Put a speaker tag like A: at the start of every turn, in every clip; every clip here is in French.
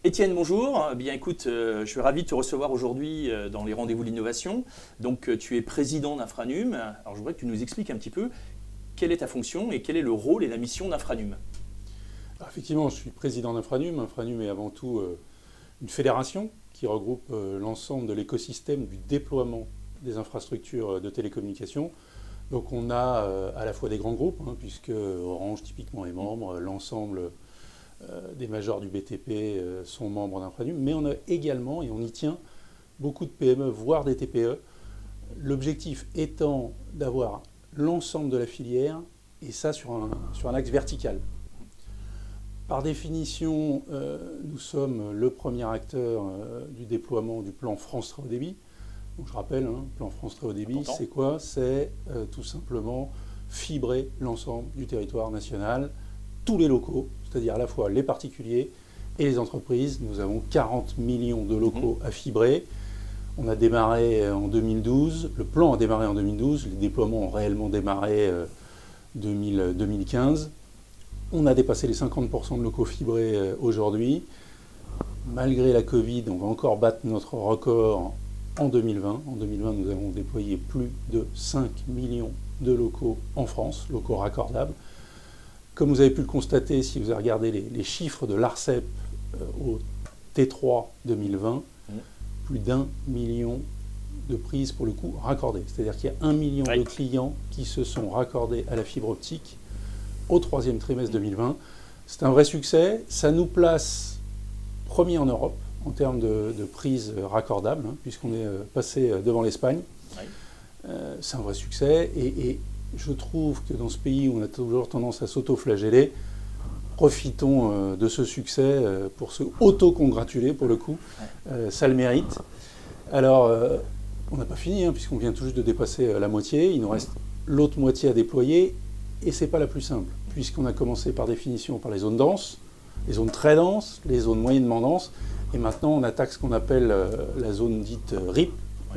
A: Étienne, bonjour. Bien, écoute, je suis ravi de te recevoir aujourd'hui dans les rendez-vous de l'innovation. Donc, tu es président d'Infranum. Alors, je voudrais que tu nous expliques un petit peu quelle est ta fonction et quel est le rôle et la mission d'Infranum.
B: Alors, effectivement, je suis président d'Infranum. Infranum est avant tout une fédération qui regroupe l'ensemble de l'écosystème du déploiement des infrastructures de télécommunications. Donc on a à la fois des grands groupes, puisque Orange typiquement est membre, l'ensemble des majors du BTP sont membres d'Infranum, mais on a également, et on y tient, beaucoup de PME, voire des TPE. L'objectif étant d'avoir l'ensemble de la filière, et ça sur un axe vertical. Par définition, nous sommes le premier acteur du déploiement du plan France Très Haut Débit. Donc je rappelle, plan France Très Haut Débit, c'est quoi? C'est tout simplement fibrer l'ensemble du territoire national, tous les locaux, c'est-à-dire à la fois les particuliers et les entreprises. Nous avons 40 millions de locaux à fibrer. On a démarré en 2012, le plan a démarré en 2012, les déploiements ont réellement démarré 2015. On a dépassé les 50% de locaux fibrés aujourd'hui. Malgré la Covid, on va encore battre notre record en 2020. En 2020, nous avons déployé plus de 5 millions de locaux en France, locaux raccordables. Comme vous avez pu le constater, si vous avez regardé les chiffres de l'ARCEP au T3 2020, plus d'1 million de prises pour le coup raccordées. C'est-à-dire qu'il y a 1 million de clients qui se sont raccordés à la fibre optique au troisième trimestre 2020. C'est un vrai succès. Ça nous place premier en Europe en termes de prises raccordables, puisqu'on est passé devant l'Espagne. C'est un vrai succès. Et je trouve que dans ce pays où on a toujours tendance à s'auto-flageller, profitons de ce succès pour se auto-congratuler, pour le coup. Ça le mérite. Alors, on n'a pas fini, puisqu'on vient tout juste de dépasser la moitié. Il nous reste l'autre moitié à déployer. Et ce n'est pas la plus simple, puisqu'on a commencé par définition par les zones denses, les zones très denses, les zones moyennement denses. Et maintenant, on attaque ce qu'on appelle la zone dite RIP,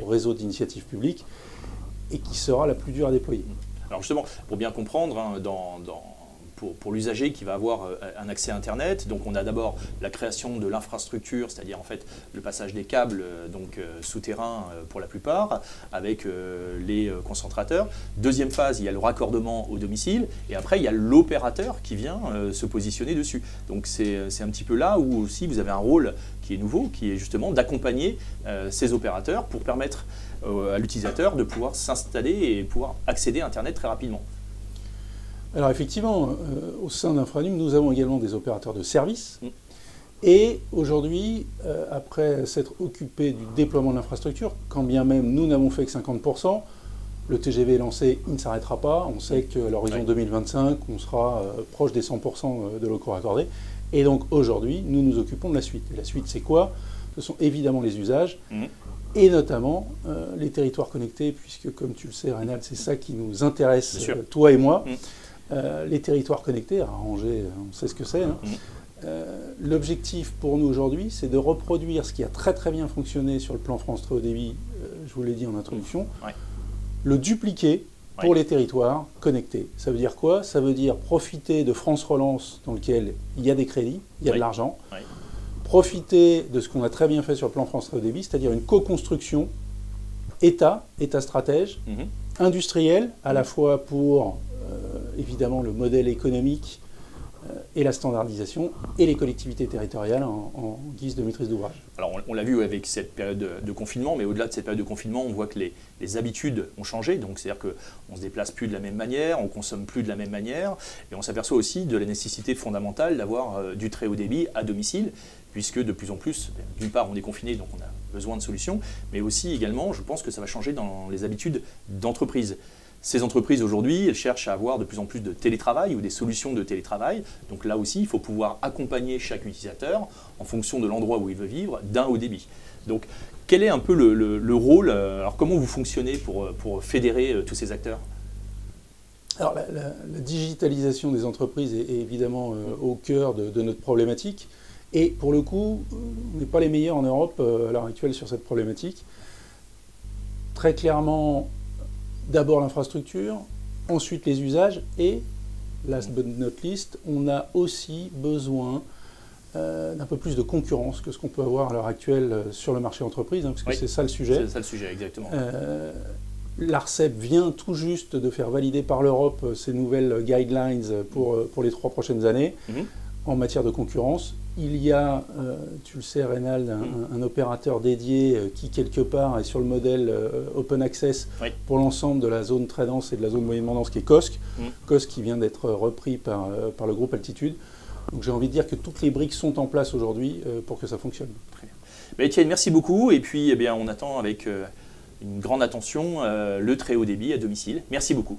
B: réseau d'initiative publique, et qui sera la plus dure à déployer.
A: Alors justement, pour bien comprendre, pour l'usager qui va avoir un accès à Internet, donc on a d'abord la création de l'infrastructure, c'est-à-dire en fait le passage des câbles souterrains pour la plupart, avec les concentrateurs. Deuxième phase, il y a le raccordement au domicile, et après il y a l'opérateur qui vient se positionner dessus. Donc c'est un petit peu là où aussi vous avez un rôle qui est nouveau, qui est justement d'accompagner ces opérateurs pour permettre à l'utilisateur de pouvoir s'installer et pouvoir accéder à Internet très rapidement.
B: Alors effectivement, au sein d'Infranum, nous avons également des opérateurs de services. Et aujourd'hui, après s'être occupé du déploiement de l'infrastructure, quand bien même nous n'avons fait que 50%, le TGV est lancé, il ne s'arrêtera pas. On sait qu'à l'horizon 2025, on sera proche des 100% de locaux raccordés. Et donc aujourd'hui, nous nous occupons de la suite. Et la suite, c'est quoi? Ce sont évidemment les usages. Et notamment les territoires connectés, puisque comme tu le sais, Reynald, c'est ça qui nous intéresse, toi et moi. Les territoires connectés, à Angers, on sait ce que c'est. L'objectif pour nous aujourd'hui, c'est de reproduire ce qui a très très bien fonctionné sur le plan France Très Haut Débit, je vous l'ai dit en introduction, le dupliquer pour les territoires connectés. Ça veut dire quoi? Ça veut dire profiter de France Relance, dans lequel il y a des crédits, il y a de l'argent, profiter de ce qu'on a très bien fait sur le plan France Très Haut Débit, c'est-à-dire une co-construction État stratège, industriel, à la fois pour évidemment le modèle économique et la standardisation, et les collectivités territoriales en guise de maîtrise d'ouvrage.
A: Alors on l'a vu avec cette période de confinement, mais au-delà de cette période de confinement, on voit que les habitudes ont changé. Donc c'est-à-dire qu'on ne se déplace plus de la même manière, on ne consomme plus de la même manière, et on s'aperçoit aussi de la nécessité fondamentale d'avoir du très haut débit à domicile, puisque de plus en plus, d'une part on est confiné, donc on a besoin de solutions, mais aussi également, je pense que ça va changer dans les habitudes d'entreprise. Ces entreprises aujourd'hui, elles cherchent à avoir de plus en plus de télétravail ou des solutions de télétravail. Donc là aussi, il faut pouvoir accompagner chaque utilisateur en fonction de l'endroit où il veut vivre d'un haut débit. Donc quel est un peu le rôle, alors comment vous fonctionnez pour fédérer tous ces acteurs?
B: Alors la digitalisation des entreprises est évidemment au cœur de notre problématique. Et pour le coup, on n'est pas les meilleurs en Europe à l'heure actuelle sur cette problématique. Très clairement, d'abord l'infrastructure, ensuite les usages et, last but not least, on a aussi besoin d'un peu plus de concurrence que ce qu'on peut avoir à l'heure actuelle sur le marché entreprise, parce que c'est ça le sujet.
A: C'est ça le sujet, exactement.
B: L'ARCEP vient tout juste de faire valider par l'Europe ces nouvelles guidelines pour les 3 prochaines années en matière de concurrence. Il y a, tu le sais Reynald, un opérateur dédié qui quelque part est sur le modèle open access pour l'ensemble de la zone très dense et de la zone moyennement dense qui est COSC. COSC qui vient d'être repris par le groupe Altitude. Donc j'ai envie de dire que toutes les briques sont en place aujourd'hui pour que ça fonctionne.
A: Étienne, merci beaucoup. Et puis on attend avec une grande attention le très haut débit à domicile. Merci beaucoup.